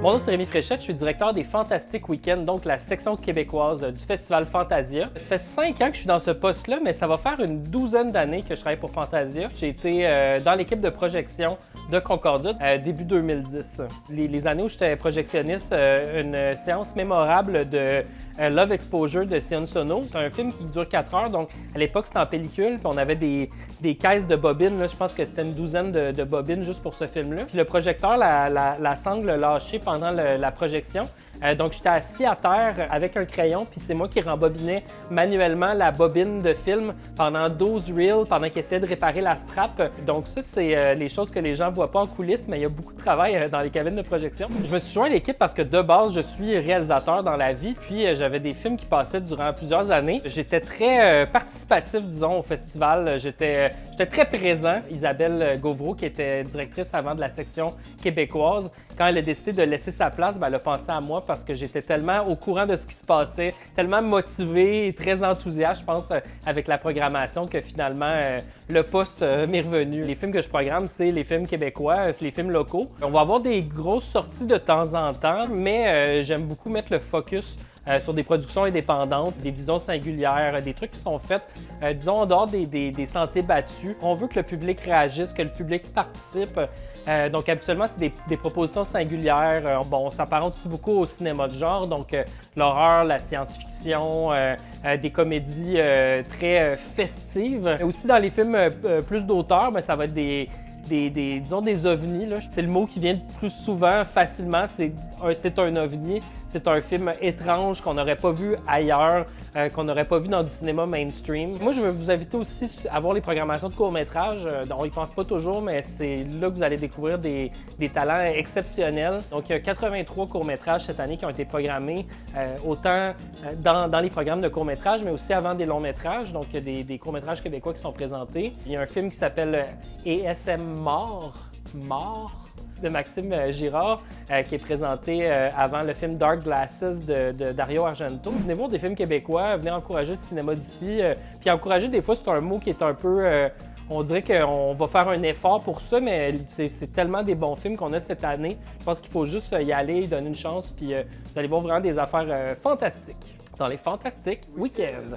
Mon nom c'est Rémi Fréchette, je suis directeur des Fantastiques Week-ends, donc la section québécoise du festival Fantasia. Ça fait 5 ans que je suis dans ce poste-là, mais ça va faire une douzaine d'années que je travaille pour Fantasia. J'ai été dans l'équipe de projection de Concordia début 2010. Les années où j'étais projectionniste, une séance mémorable de Love Exposure de Sion Sono. C'est un film qui dure 4 heures, donc à l'époque c'était en pellicule, puis on avait des caisses de bobines, là, je pense que c'était une douzaine de bobines juste pour ce film-là. Puis le projecteur, la sangle lâchée pendant la projection. Donc j'étais assis à terre avec un crayon, puis c'est moi qui rembobinais manuellement la bobine de film pendant 12 reels, pendant qu'il essayait de réparer la strap. Donc ça, c'est les choses que les gens voient pas en coulisses, mais il y a beaucoup de travail dans les cabines de projection. Je me suis joint à l'équipe parce que de base, je suis réalisateur dans la vie, puis j'avais des films qui passaient durant plusieurs années. J'étais très participatif, disons, au festival. J'étais très présent. Isabelle Gauvreau, qui était directrice avant de la section québécoise, quand elle a décidé de laisser sa place, elle a pensé à moi parce que j'étais tellement au courant de ce qui se passait, tellement motivé et très enthousiaste, je pense, avec la programmation que finalement, le poste m'est revenu. Les films que je programme, c'est les films québécois, les films locaux. On va avoir des grosses sorties de temps en temps, mais j'aime beaucoup mettre le focus sur des productions indépendantes, des visions singulières, des trucs qui sont faits, disons, en dehors des sentiers battus. On veut que le public réagisse, que le public participe. Donc, habituellement, c'est des propositions singulières. Bon, on s'apparente aussi beaucoup au cinéma de genre, donc l'horreur, la science-fiction, des comédies très festives. Aussi, dans les films plus d'auteur, ça va être disons des ovnis. C'est le mot qui vient le plus souvent, facilement, c'est un ovni. C'est un film étrange qu'on n'aurait pas vu ailleurs, qu'on n'aurait pas vu dans du cinéma mainstream. Moi, je veux vous inviter aussi à voir les programmations de courts-métrages. On y pense pas toujours, mais c'est là que vous allez découvrir des talents exceptionnels. Donc, il y a 83 courts-métrages cette année qui ont été programmés, autant dans les programmes de courts-métrages, mais aussi avant des longs-métrages. Donc, il y a des courts-métrages québécois qui sont présentés. Il y a un film qui s'appelle ESM Mort de Maxime Girard, qui est présenté avant le film Dark Glasses de Dario Argento. Venez voir des films québécois, venez encourager le cinéma d'ici. Puis encourager, des fois, c'est un mot qui est un peu... on dirait qu'on va faire un effort pour ça, mais c'est tellement des bons films qu'on a cette année. Je pense qu'il faut juste y aller, donner une chance, puis vous allez voir vraiment des affaires fantastiques dans les Fantastiques Week-ends.